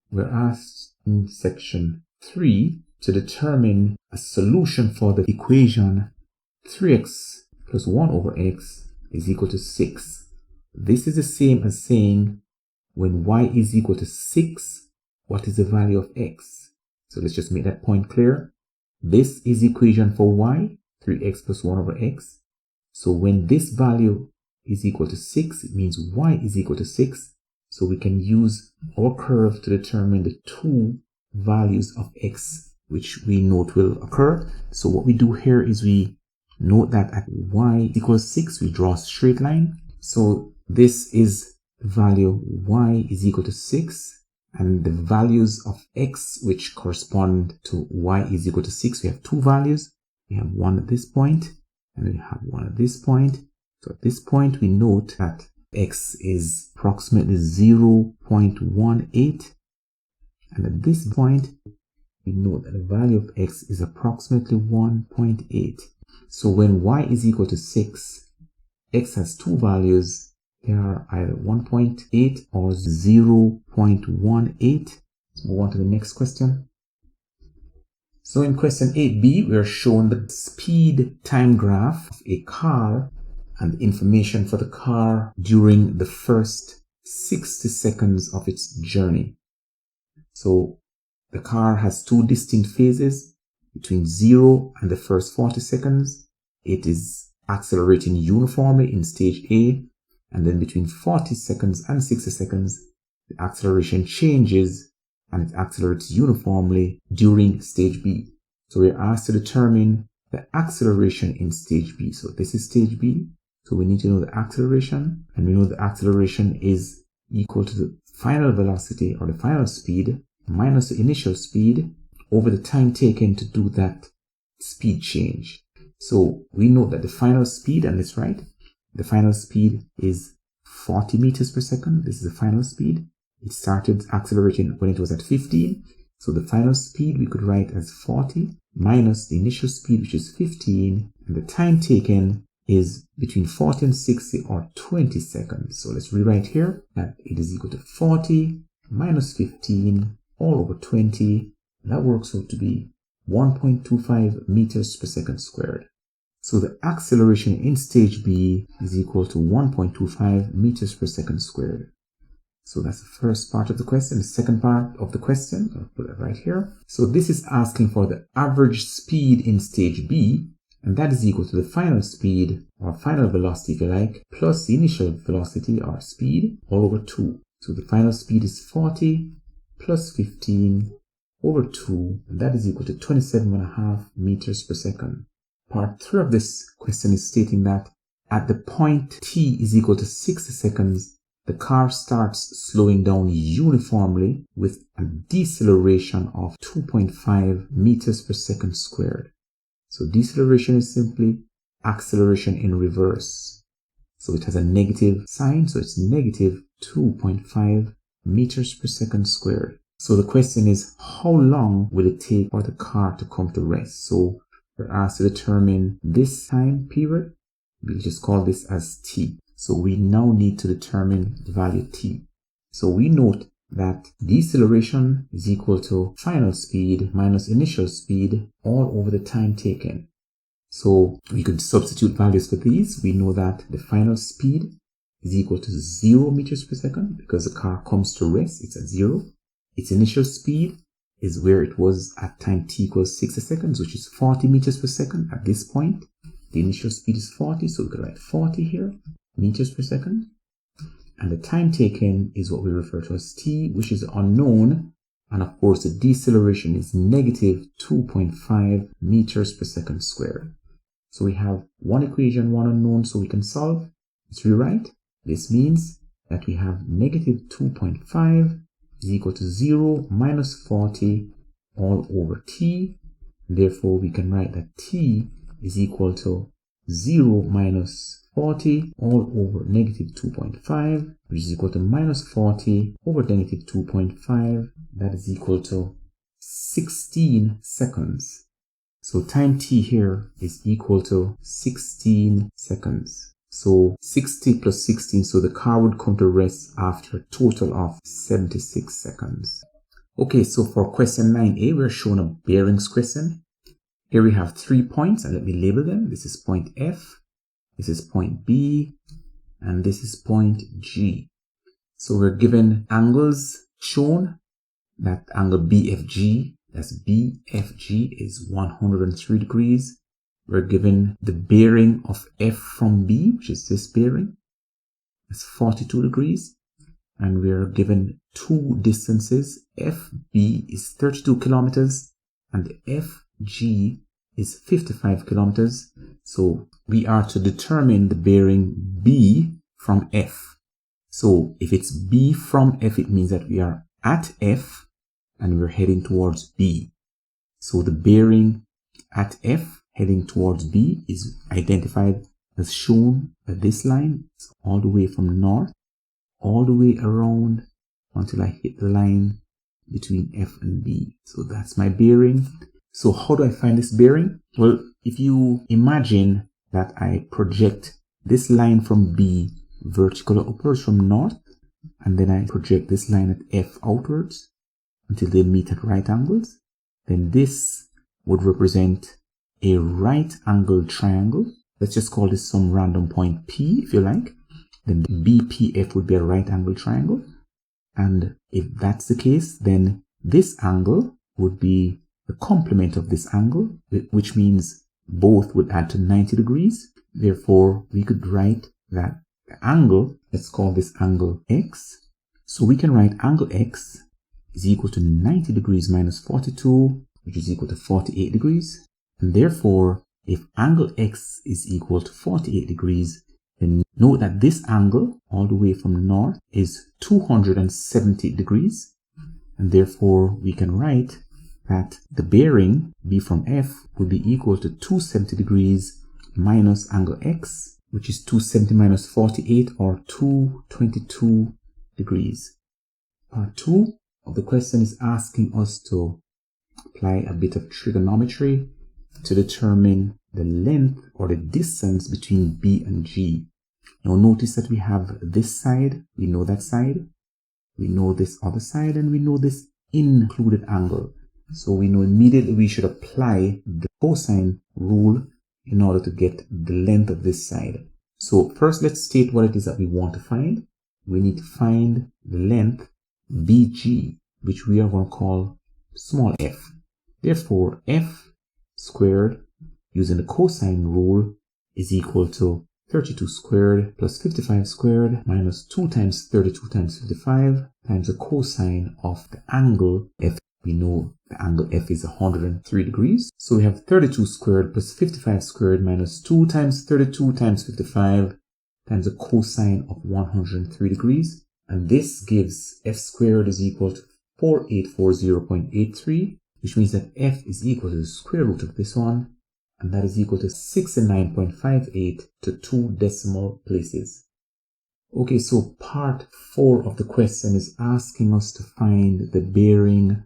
we're asked in section 3 to determine a solution for the equation 3x plus 1 over x is equal to 6. This is the same as saying when y is equal to 6, what is the value of x? So let's just make that point clear. This is the equation for y, 3x plus 1 over x. So when this value is equal to 6, it means y is equal to 6. So we can use our curve to determine the two values of x, which we note will occur. So what we do here is we note that at y equals 6, we draw a straight line. So this is the value y is equal to 6, and the values of x which correspond to y is equal to 6, we have two values. We have one at this point and we have one at this point. So at this point we note that x is approximately 0.18, and at this point we note that the value of x is approximately 1.8. So when y is equal to 6, x has two values. They are either 1.8 or 0.18. Let's move on to the next question. So in question 8b, we are shown the speed time graph of a car and the information for the car during the first 60 seconds of its journey. So the car has two distinct phases. Between 0 and the first 40 seconds, it is accelerating uniformly in stage A. And then between 40 seconds and 60 seconds, the acceleration changes and it accelerates uniformly during stage B. So we're asked to determine the acceleration in stage B. So this is stage B. So we need to know the acceleration, and we know the acceleration is equal to the final velocity or the final speed minus the initial speed over the time taken to do that speed change. So we know that the final speed, and let's write, the final speed is 40 meters per second. This is the final speed. It started accelerating when it was at 15. So the final speed we could write as 40 minus the initial speed, which is 15. And the time taken is between 40 and 60 or 20 seconds. So let's rewrite here that it is equal to 40 minus 15 all over 20. That works out to be 1.25 meters per second squared. So the acceleration in stage B is equal to 1.25 meters per second squared. So that's the first part of the question. The second part of the question, I'll put it right here. So this is asking for the average speed in stage B, and that is equal to the final speed or final velocity, if you like, plus the initial velocity or speed all over 2. So the final speed is 40 plus 15 over 2, and that is equal to 27.5 meters per second. Part 3 of this question is stating that at the point t is equal to 60 seconds, the car starts slowing down uniformly with a deceleration of 2.5 meters per second squared. So deceleration is simply acceleration in reverse. So it has a negative sign, so it's negative 2.5 meters per second squared. So the question is, how long will it take for the car to come to rest? So we're asked to determine this time period. We'll just call this as t. So we now need to determine the value t. So we note that deceleration is equal to final speed minus initial speed all over the time taken. So we could substitute values for these. We know that the final speed is equal to 0 meters per second because the car comes to rest. It's at 0. Its initial speed is where it was at time t equals 60 seconds, which is 40 meters per second. At this point, the initial speed is 40, so we could write 40 here, meters per second. And the time taken is what we refer to as t, which is unknown. And of course, the deceleration is negative 2.5 meters per second squared. So we have one equation, one unknown, so we can solve. Let's rewrite. This means that we have negative 2.5 is equal to 0 minus 40 all over t. Therefore, we can write that t is equal to 0 minus 40 all over negative 2.5, which is equal to minus 40 over negative 2.5. That is equal to 16 seconds. So time t here is equal to 16 seconds. So 60 plus 16, so the car would come to rest after a total of 76 seconds. Okay, so for question 9a, we're shown a bearings question. Here we have 3 points, and let me label them. This is point F, this is point B, and this is point G. So we're given angles shown. That angle BFG, that's BFG, is 103 degrees. We're given the bearing of F from B, which is this bearing. That's 42 degrees. And we're given two distances. FB is 32 kilometers and FG is 55 kilometers. So we are to determine the bearing B from F. So if it's B from F, it means that we are at F and we're heading towards B. So the bearing at F heading towards B is identified as shown by this line. It's all the way from north, all the way around until I hit the line between F and B. So that's my bearing. So how do I find this bearing? Well, if you imagine that I project this line from B vertical upwards from north, and then I project this line at F outwards until they meet at right angles, then this would represent a right angle triangle. Let's just call this some random point P, if you like. Then BPF would be a right angle triangle. And if that's the case, then this angle would be the complement of this angle, which means both would add to 90 degrees. Therefore, we could write that the angle, let's call this angle X. So we can write angle X is equal to 90 degrees minus 42, which is equal to 48 degrees. And therefore, if angle X is equal to 48 degrees, Then note that this angle all the way from north is 270 degrees, and therefore we can write that the bearing B from F will be equal to 270 degrees minus angle X, which is 270 minus 48, or 222 degrees. Part 2 of the question is asking us to apply a bit of trigonometry to determine the length or the distance between B and G. Now notice that we have this side, we know that side, we know this other side, and we know this included angle. So we know immediately we should apply the cosine rule in order to get the length of this side. So first let's state what it is that we want to find. We need to find the length BG, which we are going to call small f. Therefore, f squared using the cosine rule is equal to 32 squared plus 55 squared minus 2 times 32 times 55 times the cosine of the angle f. We know the angle f is 103 degrees. So we have 32 squared plus 55 squared minus 2 times 32 times 55 times the cosine of 103 degrees. And this gives f squared is equal to 4840.83, which means that f is equal to the square root of this one, and that is equal to 69.58 to 2 decimal places. Okay, so part 4 of the question is asking us to find the bearing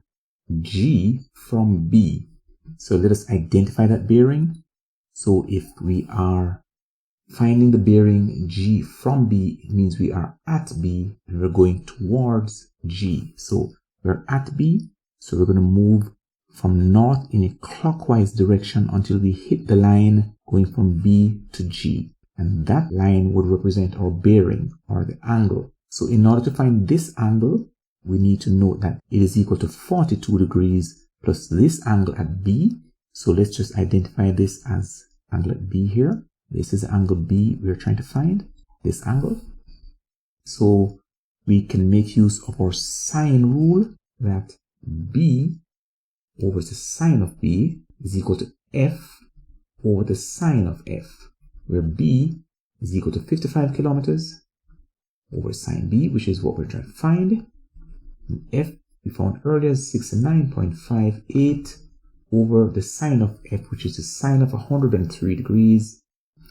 G from B. So let us identify that bearing. So if we are finding the bearing G from B, it means we are at B and we're going towards G. So we're at B, so we're going to move from north in a clockwise direction until we hit the line going from B to G. And that line would represent our bearing or the angle. So in order to find this angle, we need to note that it is equal to 42 degrees plus this angle at B. So let's just identify this as angle at B here. This is the angle B we're trying to find, this angle. So we can make use of our sine rule that B over the sine of B is equal to F over the sine of F, where B is equal to 55 kilometers over sine B, which is what we're trying to find. And F we found earlier is 69.58 over the sine of F, which is the sine of 103 degrees.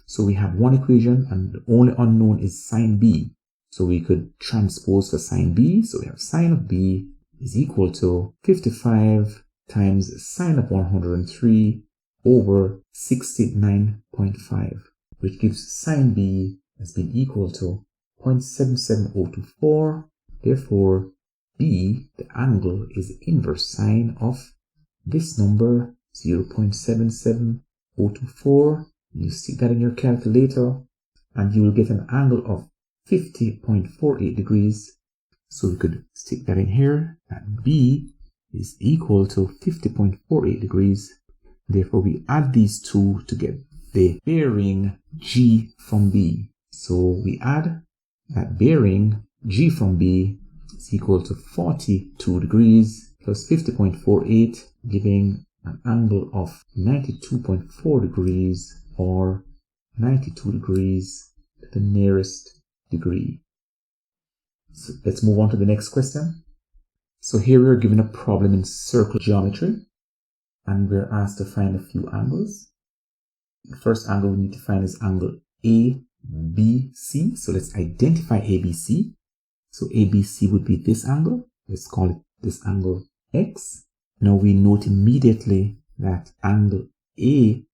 So we have one equation and the only unknown is sine B. So we could transpose for sine B. So we have sine of B is equal to 55 times sine of 103 over 69.5, which gives sine B as being equal to 0.77024. Therefore, B, the angle, is the inverse sine of this number, 0.77024. You stick that in your calculator and you will get an angle of 50.48 degrees. So we could stick that in here, that B is equal to 50.48 degrees. Therefore, we add these two to get the bearing G from B. So we add that bearing G from B is equal to 42 degrees plus 50.48, giving an angle of 92.4 degrees, or 92 degrees to the nearest degree. So let's move on to the next question. So here we're given a problem in circle geometry, and we're asked to find a few angles. The first angle we need to find is angle ABC. So let's identify ABC. So ABC would be this angle. Let's call it this angle X. Now we note immediately that angle ACB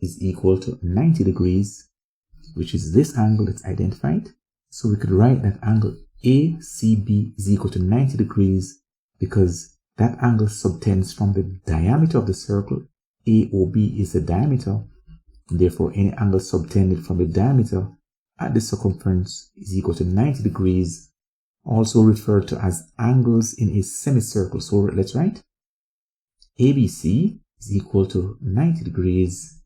is equal to 90 degrees, which is this angle that's identified. So we could write that angle ACB is equal to 90 degrees because that angle subtends from the diameter of the circle. AOB is the diameter. Therefore, any angle subtended from the diameter at the circumference is equal to 90 degrees, also referred to as angles in a semicircle. So let's write ABC is equal to 90 degrees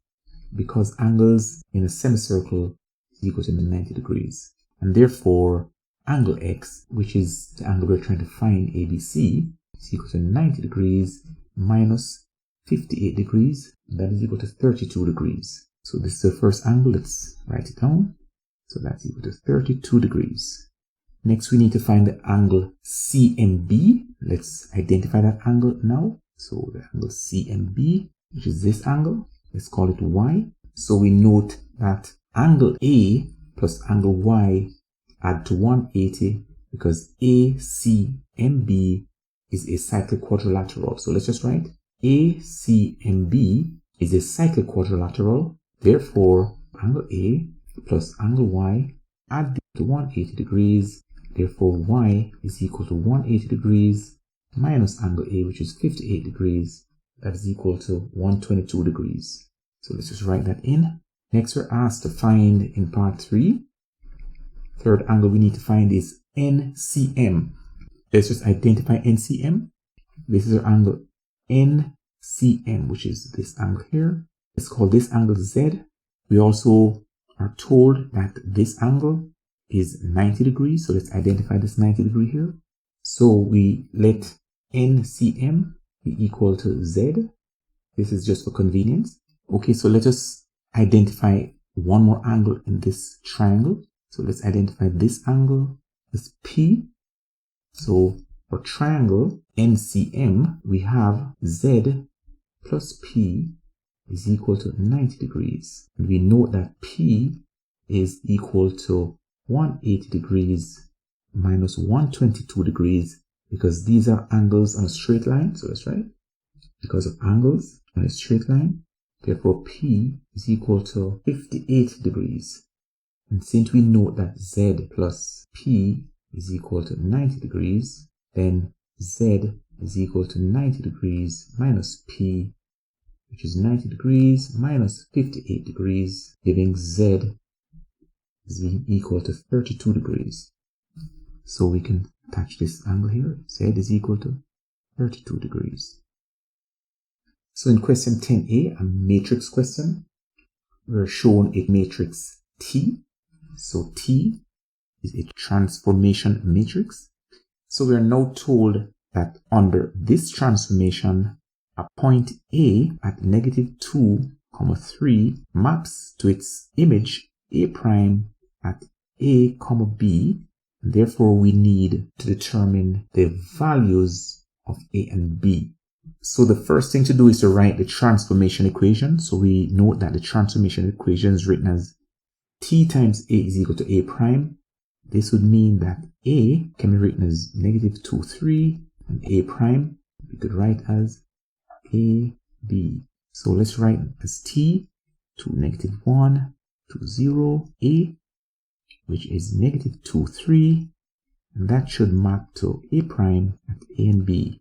because angles in a semicircle is equal to 90 degrees. And therefore, angle X, which is the angle we're trying to find, ABC, is equal to 90 degrees minus 58 degrees. That is equal to 32 degrees. So this is the first angle. Let's write it down. So that's equal to 32 degrees. Next, we need to find the angle CMB. Let's identify that angle now. So the angle CMB, which is this angle, let's call it Y. So we note that angle A plus angle Y add to 180 because ACMB is a cyclic quadrilateral. So let's just write ACMB is a cyclic quadrilateral. Therefore, angle A plus angle Y add to 180 degrees. Therefore, Y is equal to 180 degrees minus angle A, which is 58 degrees. That is equal to 122 degrees. So let's just write that in. Next, we're asked to find in part 3. Third angle we need to find is NCM. Let's just identify NCM. This is our angle NCM, which is this angle here. Let's call this angle Z. We also are told that this angle is 90 degrees. So let's identify this 90 degree here. So we let NCM be equal to Z. This is just for convenience. Okay, so let us identify one more angle in this triangle. So let's identify this angle as P. So for triangle NCM, we have Z plus P is equal to 90 degrees. And we note that P is equal to 180 degrees minus 122 degrees because these are angles on a straight line. So that's right. Because of angles on a straight line, therefore P is equal to 58 degrees. And since we note that Z plus P is equal to 90 degrees, then Z is equal to 90 degrees minus P, which is 90 degrees minus 58 degrees, giving Z is equal to 32 degrees. So we can attach this angle here. Z is equal to 32 degrees. So in question 10a, a matrix question, we're shown a matrix T. So T is a transformation matrix. So we are now told that under this transformation, a point A at negative 2, 3 maps to its image A prime at A, B. And therefore, we need to determine the values of A and B. So the first thing to do is to write the transformation equation. So we note that the transformation equation is written as T times A is equal to A prime. This would mean that A can be written as negative 2, 3, and A prime we could write as A, B. So let's write as T to negative 1, to 0, A, which is negative 2, 3, and that should map to A prime at A and B.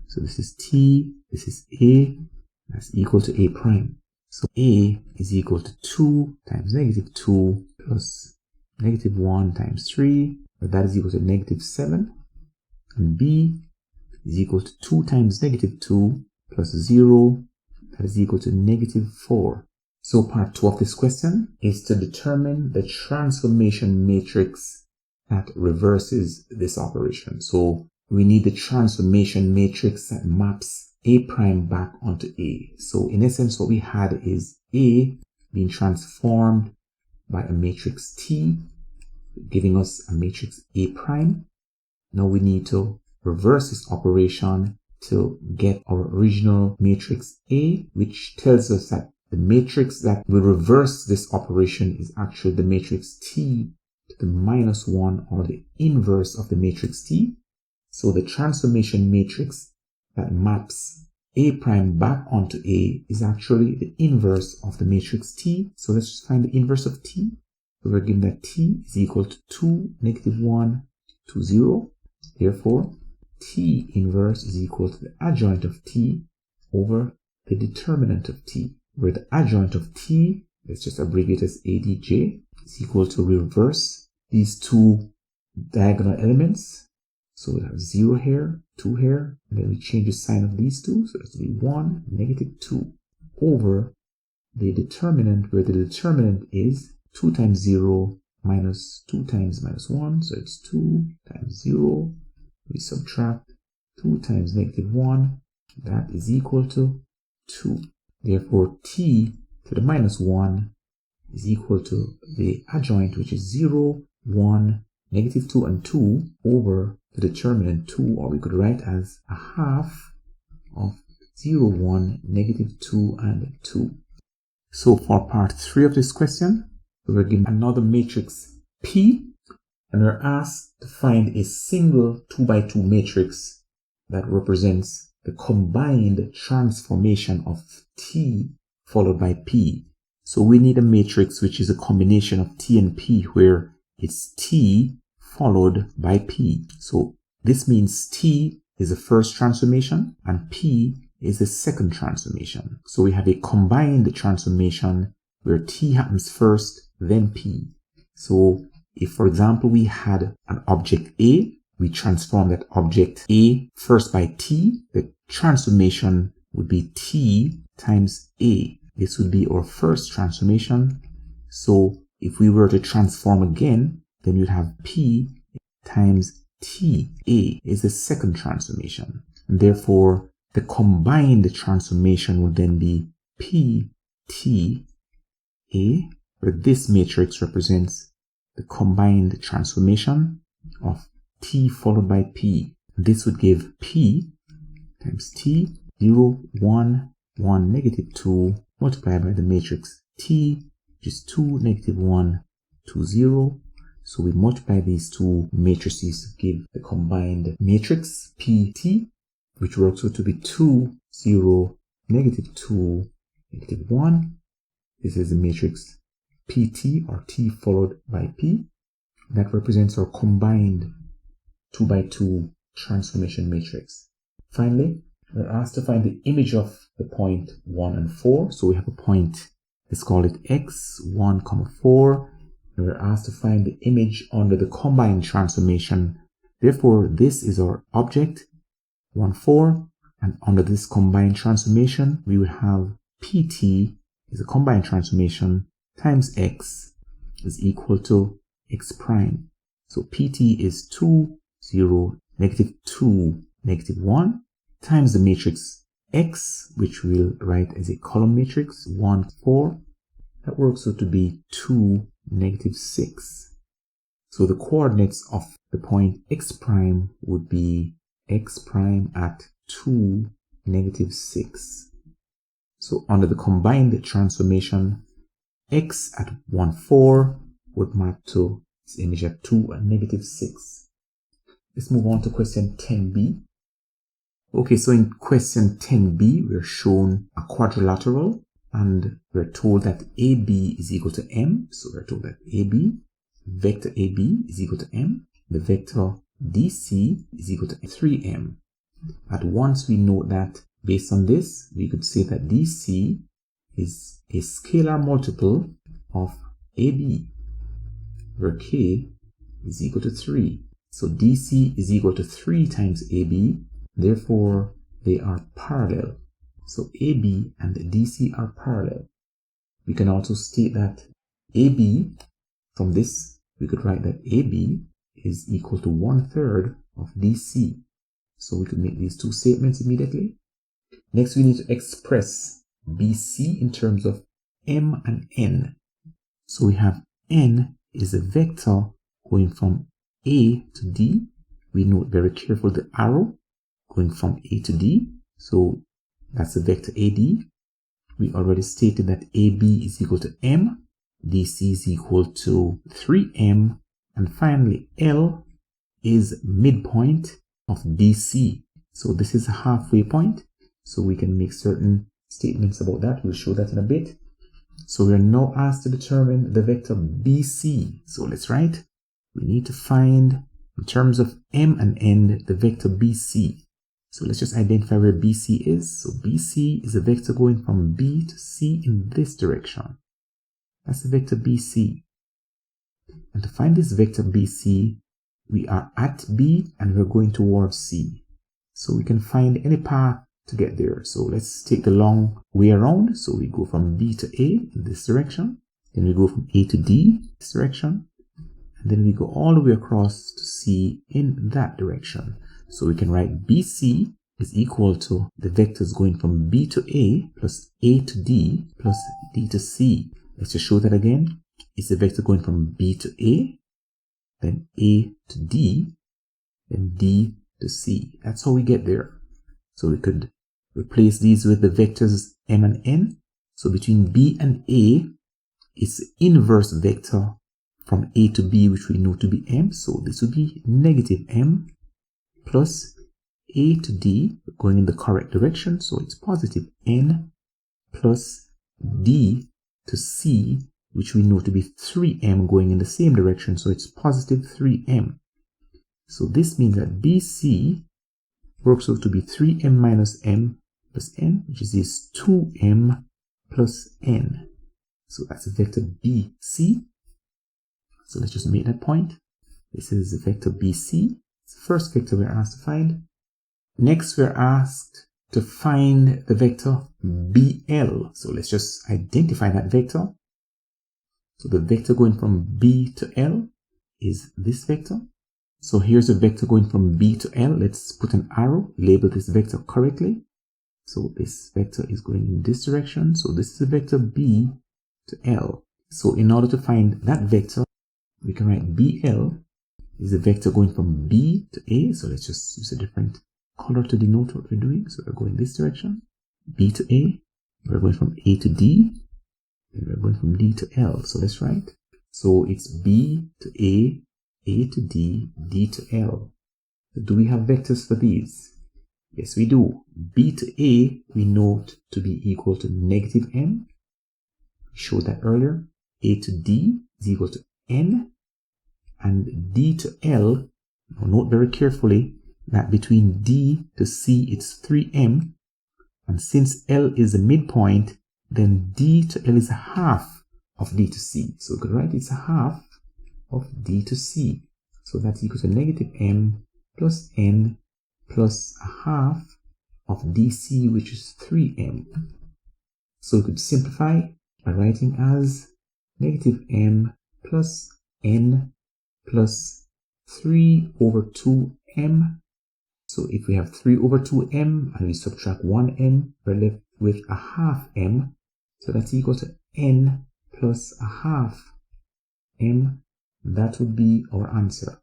So this is T, this is A, that's equal to A prime. So A is equal to 2 times negative 2 plus negative 1 times 3, but that is equal to negative 7. And B is equal to 2 times negative 2 plus 0, that is equal to negative 4. So part 2 of this question is to determine the transformation matrix that reverses this operation. So we need the transformation matrix that maps A prime back onto A. So in essence, what we had is A being transformed by a matrix T, giving us a matrix A prime. Now we need to reverse this operation to get our original matrix A, which tells us that the matrix that will reverse this operation is actually the matrix T to the minus 1, or the inverse of the matrix T. So the transformation matrix that maps A prime back onto A is actually the inverse of the matrix T. So let's just find the inverse of T. So we're given that T is equal to 2, negative 1, 2, 0. Therefore, T inverse is equal to the adjoint of T over the determinant of T, where the adjoint of T, let's just abbreviate as ADJ, is equal to reverse these two diagonal elements. So we have 0 here, 2 here, and then we change the sign of these two. So that's going to be 1, negative 2 over the determinant, where the determinant is 2 times 0 minus 2 times minus 1. So it's 2 times 0. We subtract 2 times negative 1. That is equal to 2. Therefore, T to the minus 1 is equal to the adjoint, which is 0, 1, negative 2, and 2 over the determinant 2, or we could write as a half of 0, 1, negative 2, and 2. So for part 3 of this question, we were given another matrix P, and we're asked to find a single 2 by 2 matrix that represents the combined transformation of T followed by P. So we need a matrix which is a combination of T and P, where it's T followed by P. So this means T is the first transformation and P is the second transformation. So we have a combined transformation where T happens first, then P. So if, for example, we had an object A, we transform that object A first by T, the transformation would be T times A. This would be our first transformation. So if we were to transform again, then you'd have P times T. A is the second transformation. And therefore, the combined transformation would then be P, T, A, where this matrix represents the combined transformation of T followed by P. This would give P times T, 0, 1, 1, negative 2, multiplied by the matrix T, which is 2, negative 1, 2, 0. So we multiply these two matrices to give the combined matrix PT, which works out to be 2, 0, negative 2, negative 1. This is the matrix PT, or T followed by P. That represents our combined 2 by 2 transformation matrix. Finally, we're asked to find the image of the point 1 and 4. So we have a point, let's call it x, 1, 4. And we're asked to find the image under the combined transformation. Therefore, this is our object, 1, 4. And under this combined transformation, we would have PT is a combined transformation times x is equal to x prime. So PT is 2, 0, negative 2, negative 1 times the matrix X, which we'll write as a column matrix, 1, 4. That works out to be 2, negative 6. So the coordinates of the point X prime would be X prime at 2, negative 6. So under the combined transformation, X at 1, 4 would map to its image at 2 and negative 6. Let's move on to question 10b. Okay, so in question 10b, we're shown a quadrilateral and we're told that AB is equal to M. So we're told that vector AB is equal to M. The vector DC is equal to 3M. At once we note that based on this, we could say that DC is a scalar multiple of AB, where K is equal to 3. So DC is equal to 3 times AB. Therefore, they are parallel. So AB and DC are parallel. We can also state that AB, from this, we could write that AB is equal to 1/3 of DC. So we could make these two statements immediately. Next, we need to express BC in terms of M and N. So we have N is a vector going from A to D. We note very careful the arrow going from A to D. So that's the vector AD. We already stated that AB is equal to M. DC is equal to 3M. And finally, L is midpoint of BC. So this is a halfway point. So we can make certain statements about that. We'll show that in a bit. So we're now asked to determine the vector BC. So let's write. We need to find, in terms of M and N, the vector BC. So let's just identify where BC is. So BC is a vector going from B to C in this direction. That's the vector BC. And to find this vector BC, we are at B and we're going towards C. So we can find any path to get there. So let's take the long way around. So we go from B to A in this direction. Then we go from A to D in this direction. And then we go all the way across to C in that direction. So we can write BC is equal to the vectors going from B to A plus A to D plus D to C. Let's just show that again. It's the vector going from B to A, then A to D, then D to C. That's how we get there. So we could replace these with the vectors M and N. So between B and A, it's the inverse vector from A to B, which we know to be M. So this would be negative M plus A to D, going in the correct direction. So it's positive N plus D to C, which we know to be 3M, going in the same direction. So it's positive 3M. So this means that BC works out to be 3M minus M plus N, which is this 2M plus N. So that's the vector BC. So let's just make that point. This is the vector BC. It's the first vector we're asked to find. Next, we're asked to find the vector BL. So let's just identify that vector. So the vector going from B to L is this vector. So here's a vector going from B to L. Let's put an arrow, label this vector correctly. So this vector is going in this direction. So this is the vector B to L. So in order to find that vector, we can write BL is the vector going from B to A. So let's just use a different color to denote what we're doing. So we're going this direction, B to A. We're going from A to D. And we're going from D to L. So let's write. So it's B to A to D, D to L. So do we have vectors for these? Yes, we do. B to A we note to be equal to negative M. We showed that earlier. A to D is equal to N. And D to L, now note very carefully that between D to C it's 3M. And since L is the midpoint, then D to L is a half of D to C. So we could write it's a half of D to C. So that's equal to negative M plus N plus a half of DC, which is 3M. So we could simplify by writing as negative M plus N plus 3 over 2M. So if we have 3 over 2M and we subtract 1M, we're left with a half M. So that's equal to N plus a half M. That would be our answer.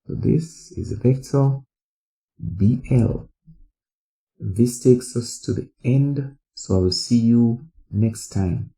So this is a vector BL. This takes us to the end. So I will see you next time.